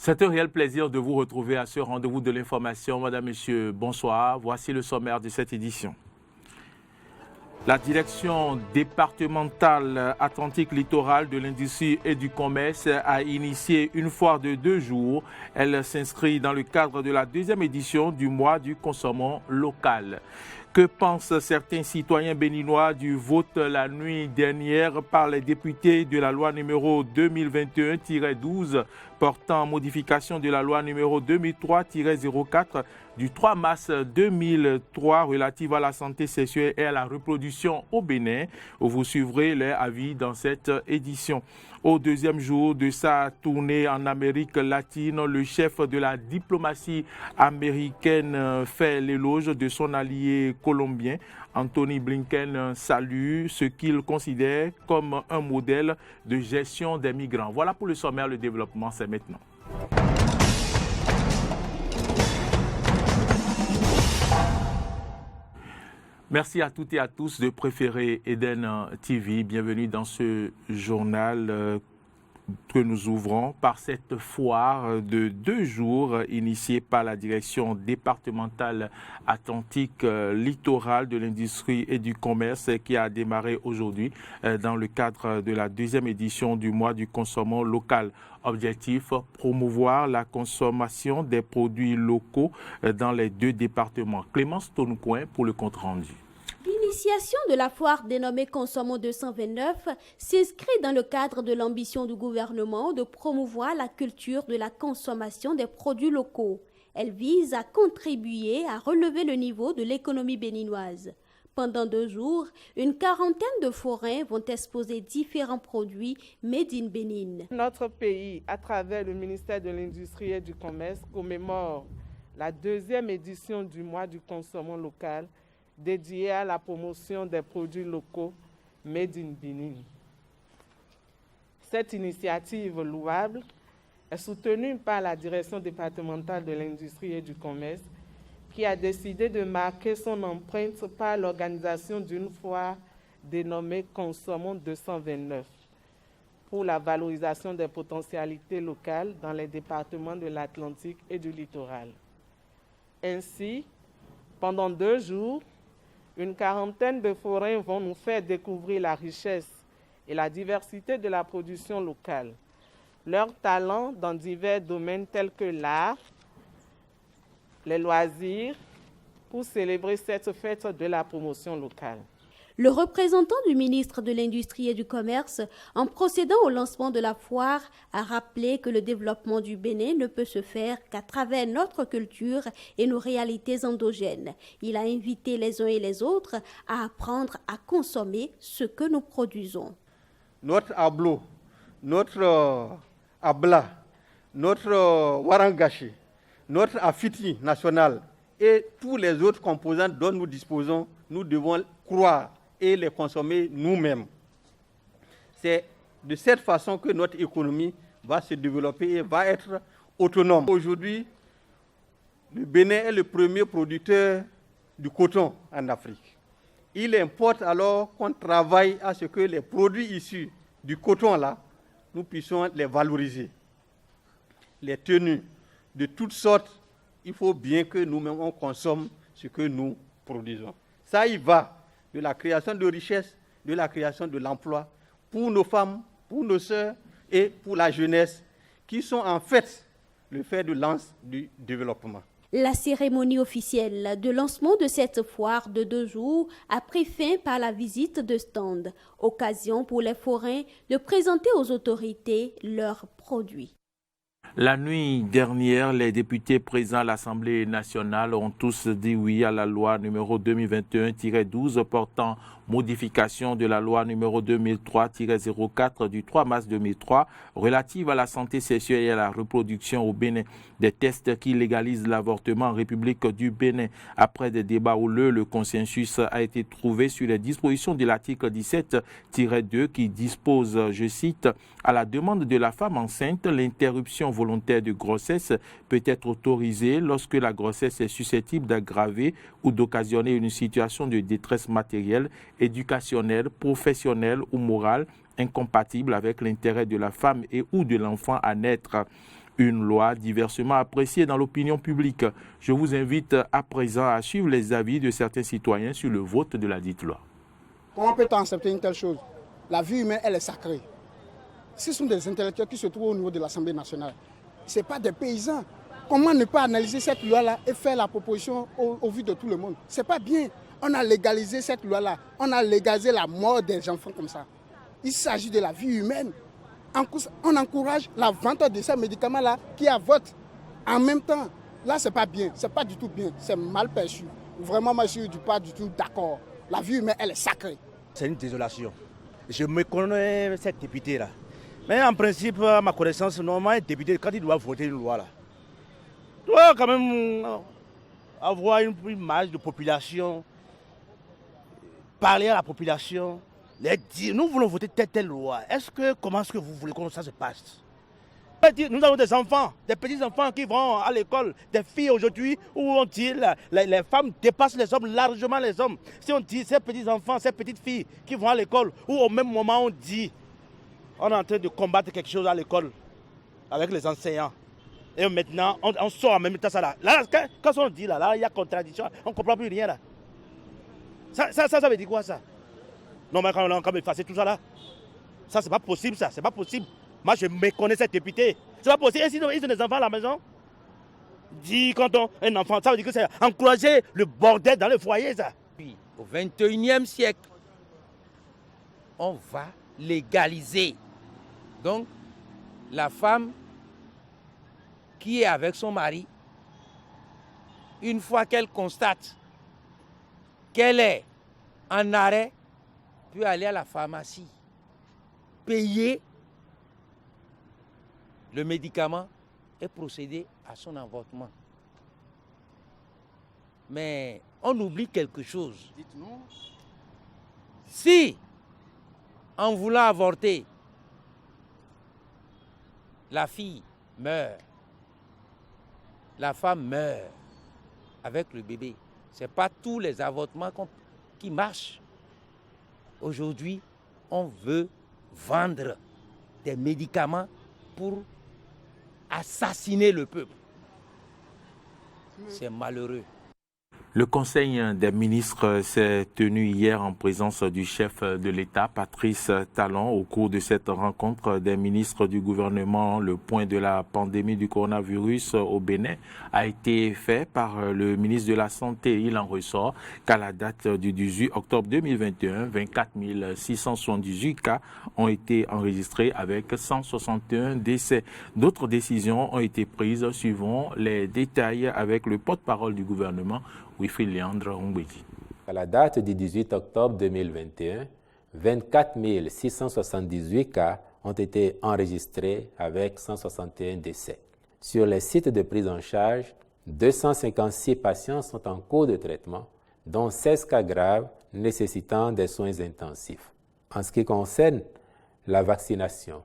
C'est un réel plaisir de vous retrouver à ce rendez-vous de l'information. Madame, Messieurs, bonsoir. Voici le sommaire de cette édition. La direction départementale Atlantique littorale de l'industrie et du commerce a initié une foire de 2 jours. Elle s'inscrit dans le cadre de la 2e édition du mois du consommant local. Que pensent certains citoyens béninois du vote la nuit dernière par les députés de la loi numéro 2021-12 portant modification de la loi numéro 2003-04 du 3 mars 2003 relative à la santé sexuelle et à la reproduction au Bénin? Vous suivrez les avis dans cette édition. Au 2e jour de sa tournée en Amérique latine, le chef de la diplomatie américaine fait l'éloge de son allié colombien. Anthony Blinken salue ce qu'il considère comme un modèle de gestion des migrants. Voilà pour le sommaire, le développement, c'est maintenant. Merci à toutes et à tous de préférer Eden TV. Bienvenue dans ce journal que nous ouvrons par cette foire de 2 jours initiée par la direction départementale Atlantique littorale de l'industrie et du commerce qui a démarré aujourd'hui dans le cadre de la 2e édition du mois du consommant local. Objectif, promouvoir la consommation des produits locaux dans les 2 départements. Clémence Tonoucoin pour le compte rendu. L'initiation de la foire dénommée Consommons 229 s'inscrit dans le cadre de l'ambition du gouvernement de promouvoir la culture de la consommation des produits locaux. Elle vise à contribuer à relever le niveau de l'économie béninoise. Pendant 2 jours, une quarantaine de forains vont exposer différents produits made in Bénin. Notre pays, à travers le ministère de l'Industrie et du Commerce, commémore la 2e édition du mois du consommant local dédié à la promotion des produits locaux made in Bénin. Cette initiative louable est soutenue par la direction départementale de l'industrie et du commerce qui a décidé de marquer son empreinte par l'organisation d'une foire dénommée Consommons 229 pour la valorisation des potentialités locales dans les départements de l'Atlantique et du littoral. Ainsi, pendant 2 jours, une quarantaine de forains vont nous faire découvrir la richesse et la diversité de la production locale, leurs talents dans divers domaines tels que l'art, les loisirs, pour célébrer cette fête de la promotion locale. Le représentant du ministre de l'Industrie et du Commerce, en procédant au lancement de la foire, a rappelé que le développement du Bénin ne peut se faire qu'à travers notre culture et nos réalités endogènes. Il a invité les uns et les autres à apprendre à consommer ce que nous produisons. Notre ablo, notre abla, notre warangashi, notre afiti national et tous les autres composants dont nous disposons, nous devons croire et les consommer nous-mêmes. C'est de cette façon que notre économie va se développer et va être autonome. Aujourd'hui, le Bénin est le premier producteur du coton en Afrique. Il importe alors qu'on travaille à ce que les produits issus du coton là, nous puissions les valoriser. Les tenues de toutes sortes, il faut bien que nous-mêmes on consomme ce que nous produisons. Ça y va de la création de richesses, de la création de l'emploi pour nos femmes, pour nos sœurs et pour la jeunesse qui sont en fait le fer de lance du développement. La cérémonie officielle de lancement de cette foire de 2 jours a pris fin par la visite de stand, occasion pour les forains de présenter aux autorités leurs produits. La nuit dernière, les députés présents à l'Assemblée nationale ont tous dit oui à la loi numéro 2021-12 portant modification de la loi numéro 2003-04 du 3 mars 2003 relative à la santé sexuelle et à la reproduction au Bénin. Des tests qui légalisent l'avortement en République du Bénin. Après des débats houleux, le consensus a été trouvé sur les dispositions de l'article 17-2 qui dispose, je cite, « À la demande de la femme enceinte, l'interruption volontaire de grossesse peut être autorisée lorsque la grossesse est susceptible d'aggraver ou d'occasionner une situation de détresse matérielle, éducationnelle, professionnelle ou morale incompatible avec l'intérêt de la femme et ou de l'enfant à naître. » Une loi diversement appréciée dans l'opinion publique. Je vous invite à présent à suivre les avis de certains citoyens sur le vote de la dite loi. Comment peut-on accepter une telle chose? La vie humaine, elle est sacrée. Ce sont des intellectuels qui se trouvent au niveau de l'Assemblée nationale. Ce n'est pas des paysans. Comment ne pas analyser cette loi-là et faire la proposition au vu de tout le monde? Ce n'est pas bien. On a légalisé cette loi-là. On a légalisé la mort des enfants comme ça. Il s'agit de la vie humaine. On encourage la vente de ces médicaments-là qui avortent en même temps. Là, ce n'est pas bien. Ce n'est pas du tout bien. C'est mal perçu. Vraiment, moi, je ne suis pas du tout d'accord. La vie humaine, elle est sacrée. C'est une désolation. Je me connais cette députée-là. Mais en principe, à ma connaissance, normalement, un député, quand il doit voter une loi, là, doit quand même avoir une image de population, parler à la population, les dire, nous voulons voter telle loi. Comment est-ce que vous voulez que ça se passe? Nous avons des enfants, des petits-enfants qui vont à l'école, des filles aujourd'hui où on dit les femmes dépassent les hommes, largement les hommes. Si on dit ces petits-enfants, ces petites filles qui vont à l'école, ou au même moment on dit on est en train de combattre quelque chose à l'école avec les enseignants. Et maintenant, on sort en même temps ça là. Là, quand on dit là, il y a contradiction, on ne comprend plus rien là. Ça veut dire quoi ça? Non, mais quand on a effacé tout ça là, ça c'est pas possible ça, c'est pas possible. Moi, je méconnais cette députée. C'est pas possible. Et sinon, ils ont des enfants à la maison. Dis quand un enfant, ça veut dire que c'est encourager le bordel dans le foyer, ça. Puis, au 21e siècle, on va légaliser. Donc, la femme qui est avec son mari, une fois qu'elle constate qu'elle est en arrêt, peut aller à la pharmacie, payer le médicament et procéder à son avortement. Mais on oublie quelque chose. Dites-nous. Si, en voulant avorter, la fille meurt, la femme meurt avec le bébé, ce n'est pas tous les avortements qui marchent. Aujourd'hui, on veut vendre des médicaments pour assassiner le peuple. C'est malheureux. Le Conseil des ministres s'est tenu hier en présence du chef de l'État, Patrice Talon. Au cours de cette rencontre des ministres du gouvernement, le point de la pandémie du coronavirus au Bénin a été fait par le ministre de la Santé. Il en ressort qu'à la date du 18 octobre 2021, 24 678 cas ont été enregistrés avec 161 décès. D'autres décisions ont été prises suivant les détails avec le porte-parole du gouvernement, Wilfried Léandre Ongwedi. À la date du 18 octobre 2021, 24 678 cas ont été enregistrés avec 161 décès. Sur les sites de prise en charge, 256 patients sont en cours de traitement, dont 16 cas graves nécessitant des soins intensifs. En ce qui concerne la vaccination,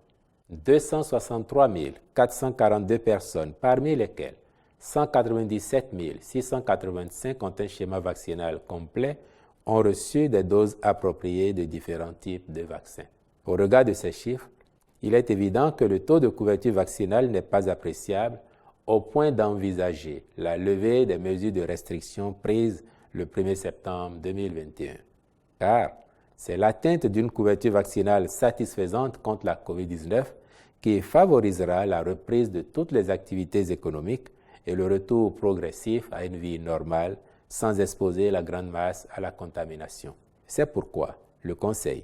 263 442 personnes, parmi lesquelles 197 685 ont un schéma vaccinal complet, ont reçu des doses appropriées de différents types de vaccins. Au regard de ces chiffres, il est évident que le taux de couverture vaccinale n'est pas appréciable au point d'envisager la levée des mesures de restriction prises le 1er septembre 2021. Car c'est l'atteinte d'une couverture vaccinale satisfaisante contre la COVID-19 qui favorisera la reprise de toutes les activités économiques et le retour progressif à une vie normale sans exposer la grande masse à la contamination. C'est pourquoi le Conseil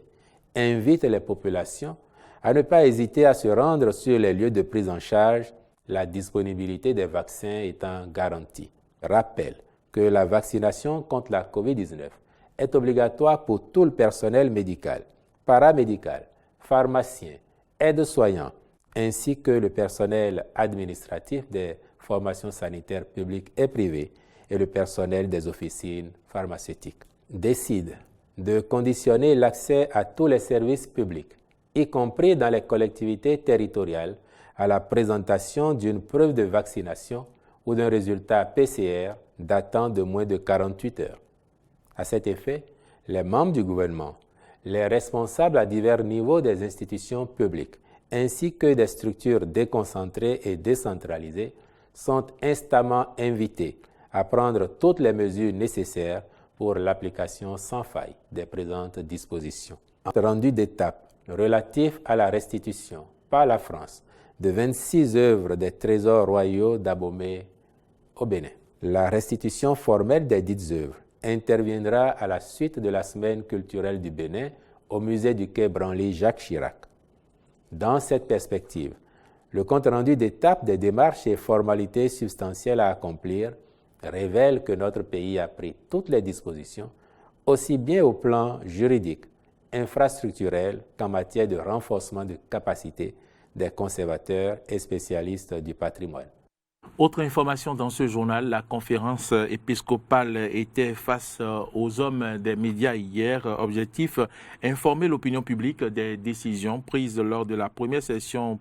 invite les populations à ne pas hésiter à se rendre sur les lieux de prise en charge, la disponibilité des vaccins étant garantie. Rappelle que la vaccination contre la COVID-19 est obligatoire pour tout le personnel médical, paramédical, pharmacien, aides-soignants, ainsi que le personnel administratif des formations sanitaires publiques et privées et le personnel des officines pharmaceutiques. Décide de conditionner l'accès à tous les services publics, y compris dans les collectivités territoriales, à la présentation d'une preuve de vaccination ou d'un résultat PCR datant de moins de 48 heures. À cet effet, les membres du gouvernement, les responsables à divers niveaux des institutions publiques, ainsi que des structures déconcentrées et décentralisées sont instamment invités à prendre toutes les mesures nécessaires pour l'application sans faille des présentes dispositions. Un rendu d'étape relatif à la restitution par la France de 26 œuvres des trésors royaux d'Abomey au Bénin. La restitution formelle des dites œuvres interviendra à la suite de la semaine culturelle du Bénin au musée du Quai Branly Jacques Chirac. Dans cette perspective, le compte-rendu d'étape des démarches et formalités substantielles à accomplir révèle que notre pays a pris toutes les dispositions, aussi bien au plan juridique, infrastructurel qu'en matière de renforcement de capacité des conservateurs et spécialistes du patrimoine. Autre information dans ce journal, la conférence épiscopale était face aux hommes des médias hier. Objectif, informer l'opinion publique des décisions prises lors de la première session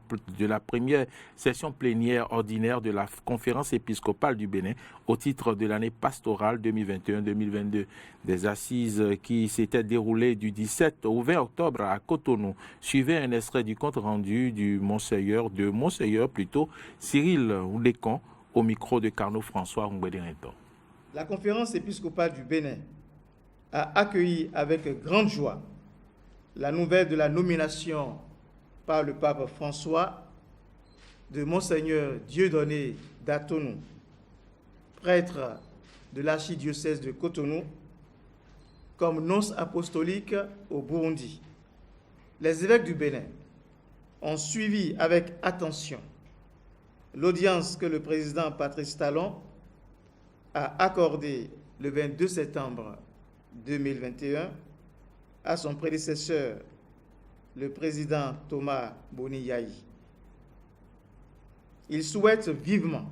plénière ordinaire de la conférence épiscopale du Bénin au titre de l'année pastorale 2021-2022. Des assises qui s'étaient déroulées du 17 au 20 octobre à Cotonou. Suivait un extrait du compte rendu du Monseigneur Cyril Oudécon au micro de Carnot François Ngwederinto. La conférence épiscopale du Bénin a accueilli avec grande joie la nouvelle de la nomination par le pape François de Monseigneur Dieudonné Datonou, prêtre de l'archidiocèse de Cotonou, comme nonce apostolique au Burundi. Les évêques du Bénin ont suivi avec attention l'audience que le président Patrice Talon a accordée le 22 septembre 2021 à son prédécesseur, le président Thomas Boni Yayi. Il souhaite vivement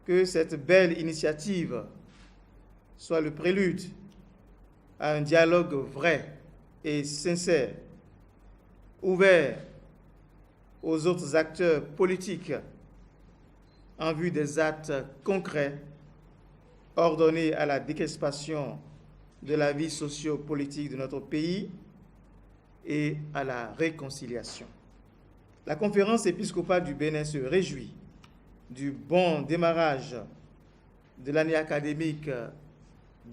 que cette belle initiative soit le prélude à un dialogue vrai et sincère, ouvert aux autres acteurs politiques en vue des actes concrets ordonnés à la décrispation de la vie socio-politique de notre pays et à la réconciliation. La conférence épiscopale du Bénin se réjouit du bon démarrage de l'année académique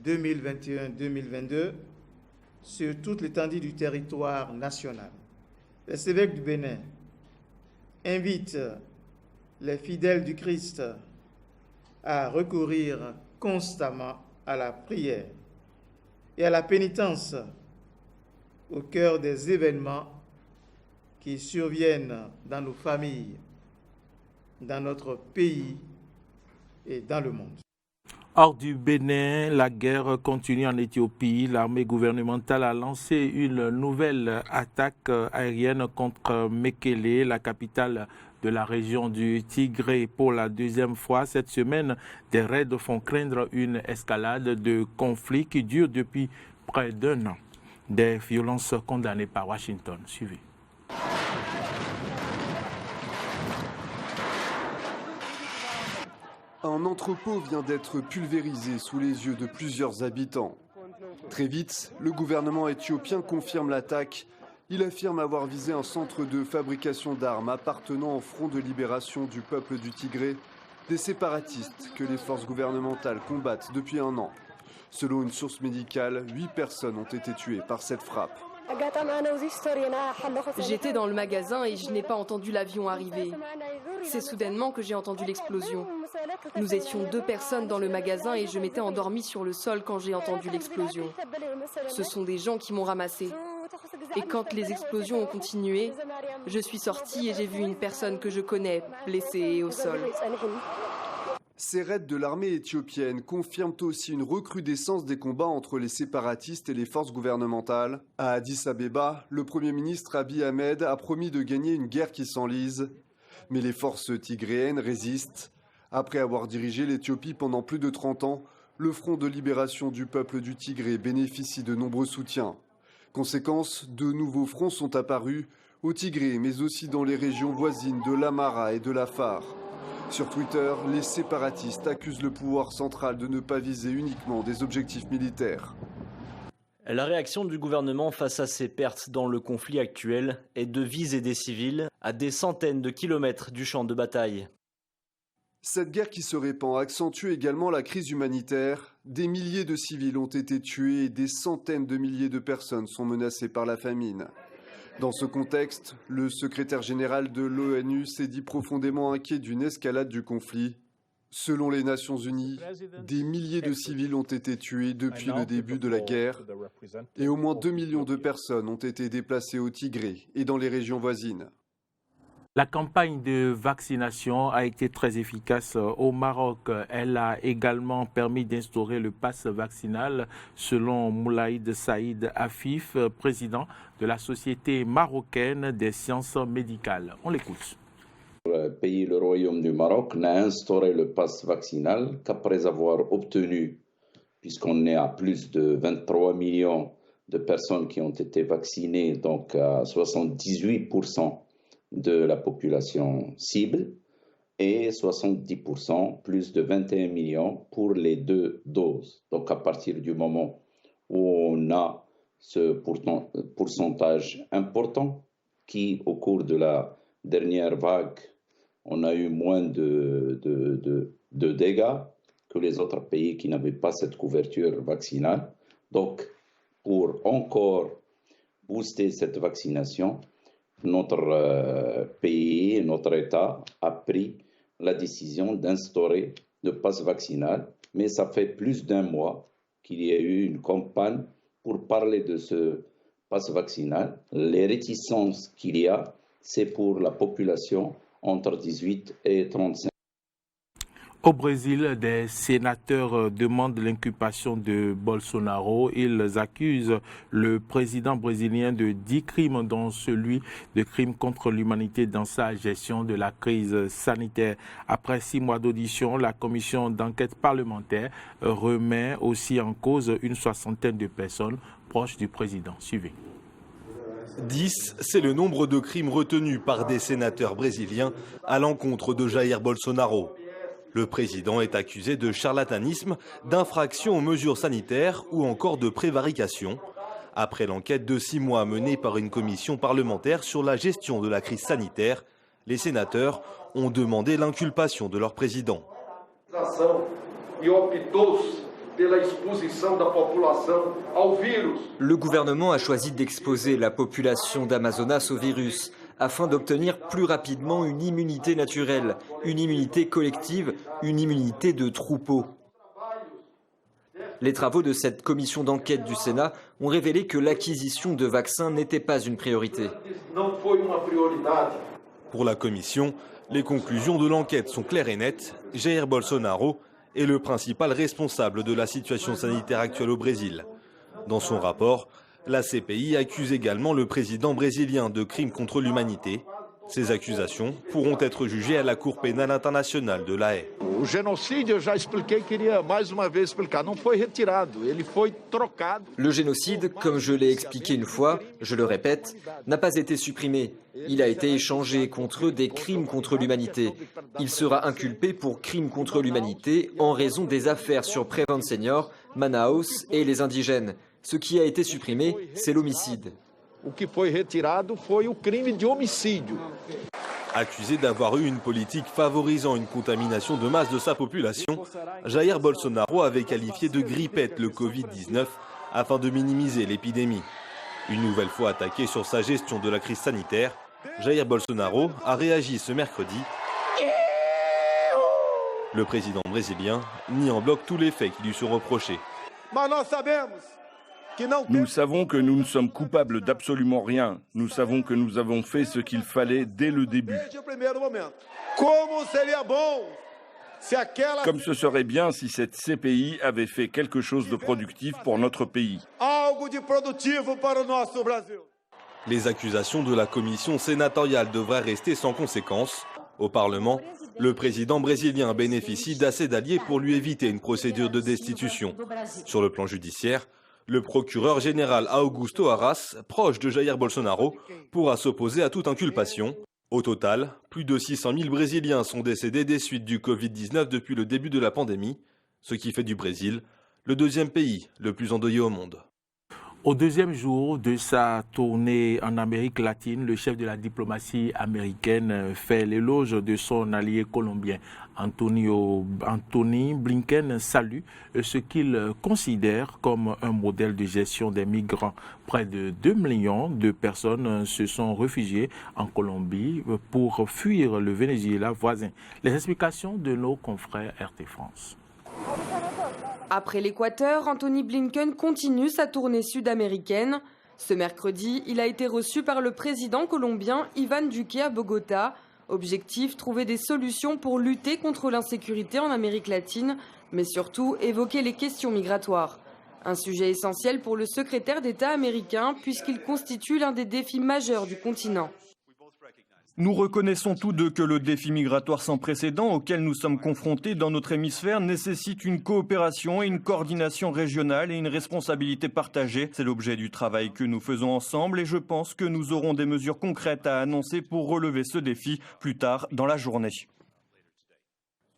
2021-2022 sur toute l'étendue du territoire national. Les évêques du Bénin invitent les fidèles du Christ à recourir constamment à la prière et à la pénitence au cœur des événements qui surviennent dans nos familles, dans notre pays et dans le monde. Hors du Bénin, la guerre continue en Éthiopie. L'armée gouvernementale a lancé une nouvelle attaque aérienne contre Mekele, la capitale de la région du Tigré. Pour la deuxième fois cette semaine, des raids font craindre une escalade de conflits qui dure depuis près d'un an. Des violences condamnées par Washington. Suivez. Un entrepôt vient d'être pulvérisé sous les yeux de plusieurs habitants. Très vite, le gouvernement éthiopien confirme l'attaque. Il affirme avoir visé un centre de fabrication d'armes appartenant au Front de libération du peuple du Tigré, des séparatistes que les forces gouvernementales combattent depuis un an. Selon une source médicale, 8 personnes ont été tuées par cette frappe. J'étais dans le magasin et je n'ai pas entendu l'avion arriver. C'est soudainement que j'ai entendu l'explosion. Nous étions 2 personnes dans le magasin et je m'étais endormie sur le sol quand j'ai entendu l'explosion. Ce sont des gens qui m'ont ramassée. Et quand les explosions ont continué, je suis sortie et j'ai vu une personne que je connais blessée au sol. Ces raids de l'armée éthiopienne confirment aussi une recrudescence des combats entre les séparatistes et les forces gouvernementales. À Addis Abeba, le Premier ministre Abiy Ahmed a promis de gagner une guerre qui s'enlise. Mais les forces tigréennes résistent. Après avoir dirigé l'Éthiopie pendant plus de 30 ans, le Front de libération du peuple du Tigré bénéficie de nombreux soutiens. Conséquence, de nouveaux fronts sont apparus au Tigré, mais aussi dans les régions voisines de l'Amhara et de l'Afar. Sur Twitter, les séparatistes accusent le pouvoir central de ne pas viser uniquement des objectifs militaires. La réaction du gouvernement face à ces pertes dans le conflit actuel est de viser des civils à des centaines de kilomètres du champ de bataille. Cette guerre qui se répand accentue également la crise humanitaire. Des milliers de civils ont été tués et des centaines de milliers de personnes sont menacées par la famine. Dans ce contexte, le secrétaire général de l'ONU s'est dit profondément inquiet d'une escalade du conflit. Selon les Nations Unies, des milliers de civils ont été tués depuis le début de la guerre et au moins 2 millions de personnes ont été déplacées au Tigré et dans les régions voisines. La campagne de vaccination a été très efficace au Maroc. Elle a également permis d'instaurer le pass vaccinal, selon Moulaïd Saïd Afif, président de la Société marocaine des sciences médicales. On l'écoute. Le Royaume du Maroc n'a instauré le pass vaccinal qu'après avoir obtenu, puisqu'on est à plus de 23 millions de personnes qui ont été vaccinées, donc à 78% de la population cible et 70%, plus de 21 millions pour les 2 doses. Donc à partir du moment où on a ce pourcentage important qui, au cours de la dernière vague, on a eu moins de dégâts que les autres pays qui n'avaient pas cette couverture vaccinale. Donc, pour encore booster cette vaccination, notre pays, notre État a pris la décision d'instaurer le pass vaccinal, mais ça fait plus d'1 mois qu'il y a eu une campagne pour parler de ce pass vaccinal. Les réticences qu'il y a, c'est pour la population entre 18 et 35. Au Brésil, des sénateurs demandent l'inculpation de Bolsonaro. Ils accusent le président brésilien de 10 crimes, dont celui de crimes contre l'humanité dans sa gestion de la crise sanitaire. Après 6 mois d'audition, la commission d'enquête parlementaire remet aussi en cause une 60aine de personnes proches du président. Suivez. 10, c'est le nombre de crimes retenus par des sénateurs brésiliens à l'encontre de Jair Bolsonaro. Le président est accusé de charlatanisme, d'infraction aux mesures sanitaires ou encore de prévarication. Après l'enquête de 6 mois menée par une commission parlementaire sur la gestion de la crise sanitaire, les sénateurs ont demandé l'inculpation de leur président. Le gouvernement a choisi d'exposer la population d'Amazonas au virus afin d'obtenir plus rapidement une immunité naturelle, une immunité collective, une immunité de troupeau. Les travaux de cette commission d'enquête du Sénat ont révélé que l'acquisition de vaccins n'était pas une priorité. Pour la commission, les conclusions de l'enquête sont claires et nettes. Jair Bolsonaro est le principal responsable de la situation sanitaire actuelle au Brésil. Dans son rapport, la CPI accuse également le président brésilien de crimes contre l'humanité. Ces accusations pourront être jugées à la Cour pénale internationale de La Haye. O genocídio, eu já expliquei, queria mais uma vez explicar, não foi retirado, ele foi trocado. Le génocide, comme je l'ai expliqué une fois, je le répète, n'a pas été supprimé. Il a été échangé contre des crimes contre l'humanité. Il sera inculpé pour crimes contre l'humanité en raison des affaires sur Prevent Senior, Manaus et les indigènes. Ce qui a été supprimé, c'est l'homicide. O que foi retirado foi o crime de homicídio. Accusé d'avoir eu une politique favorisant une contamination de masse de sa population, Jair Bolsonaro avait qualifié de grippette le Covid-19 afin de minimiser l'épidémie. Une nouvelle fois attaqué sur sa gestion de la crise sanitaire, Jair Bolsonaro a réagi ce mercredi. Le président brésilien nie en bloc tous les faits qui lui sont reprochés. Nous savons que nous ne sommes coupables d'absolument rien. Nous savons que nous avons fait ce qu'il fallait dès le début. Comme ce serait bien si cette CPI avait fait quelque chose de productif pour notre pays. Les accusations de la commission sénatoriale devraient rester sans conséquence. Au Parlement, le président brésilien bénéficie d'assez d'alliés pour lui éviter une procédure de destitution. Sur le plan judiciaire, le procureur général Augusto Arras, proche de Jair Bolsonaro, pourra s'opposer à toute inculpation. Au total, plus de 600 000 Brésiliens sont décédés des suites du Covid-19 depuis le début de la pandémie, ce qui fait du Brésil le 2e pays le plus endeuillé au monde. Au deuxième jour de sa tournée en Amérique latine, le chef de la diplomatie américaine fait l'éloge de son allié colombien. Anthony Blinken salue ce qu'il considère comme un modèle de gestion des migrants. Près de 2 millions de personnes se sont réfugiées en Colombie pour fuir le Venezuela voisin. Les explications de nos confrères RT France. Après l'Équateur, Anthony Blinken continue sa tournée sud-américaine. Ce mercredi, il a été reçu par le président colombien Iván Duque à Bogota. Objectif, trouver des solutions pour lutter contre l'insécurité en Amérique latine, mais surtout évoquer les questions migratoires. Un sujet essentiel pour le secrétaire d'État américain puisqu'il constitue l'un des défis majeurs du continent. Nous reconnaissons tous deux que le défi migratoire sans précédent auquel nous sommes confrontés dans notre hémisphère nécessite une coopération et une coordination régionale et une responsabilité partagée. C'est l'objet du travail que nous faisons ensemble et je pense que nous aurons des mesures concrètes à annoncer pour relever ce défi plus tard dans la journée.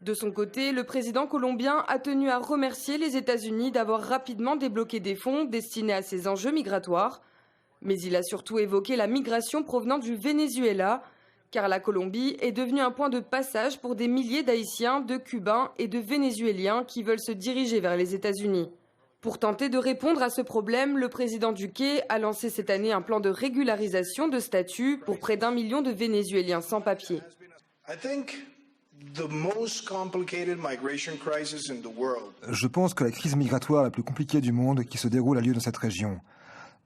De son côté, le président colombien a tenu à remercier les États-Unis d'avoir rapidement débloqué des fonds destinés à ces enjeux migratoires. Mais il a surtout évoqué la migration provenant du Venezuela, car la Colombie est devenue un point de passage pour des milliers d'Haïtiens, de Cubains et de Vénézuéliens qui veulent se diriger vers les États-Unis. Pour tenter de répondre à ce problème, le président Duque a lancé cette année un plan de régularisation de statut pour près d'1 million de Vénézuéliens sans papier. Je pense que la crise migratoire la plus compliquée du monde qui se déroule a lieu dans cette région.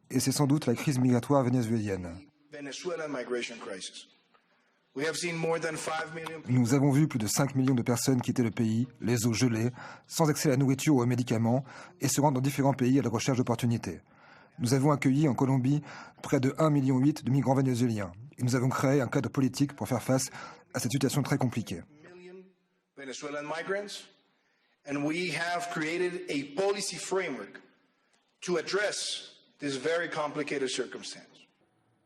Et c'est sans doute la crise migratoire vénézuélienne. Nous avons vu plus de 5 millions de personnes quitter le pays, les eaux gelées, sans accès à la nourriture ou aux médicaments, et se rendre dans différents pays à la recherche d'opportunités. Nous avons accueilli en Colombie près de 1,8 million de migrants vénézuéliens. Et nous avons créé un cadre politique pour faire face à cette situation très compliquée.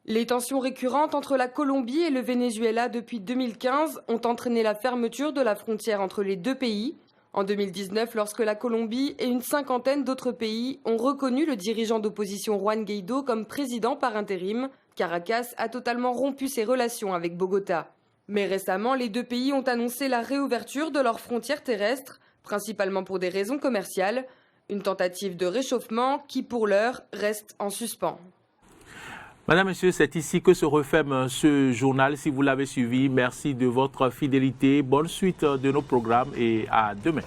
Les tensions récurrentes entre la Colombie et le Venezuela depuis 2015 ont entraîné la fermeture de la frontière entre les deux pays. En 2019, lorsque la Colombie et une cinquantaine d'autres pays ont reconnu le dirigeant d'opposition Juan Guaidó comme président par intérim, Caracas a totalement rompu ses relations avec Bogota. Mais récemment, les deux pays ont annoncé la réouverture de leurs frontières terrestres, principalement pour des raisons commerciales, une tentative de réchauffement qui, pour l'heure, reste en suspens. Madame, Monsieur, c'est ici que se referme ce journal. Si vous l'avez suivi, merci de votre fidélité. Bonne suite de nos programmes et à demain.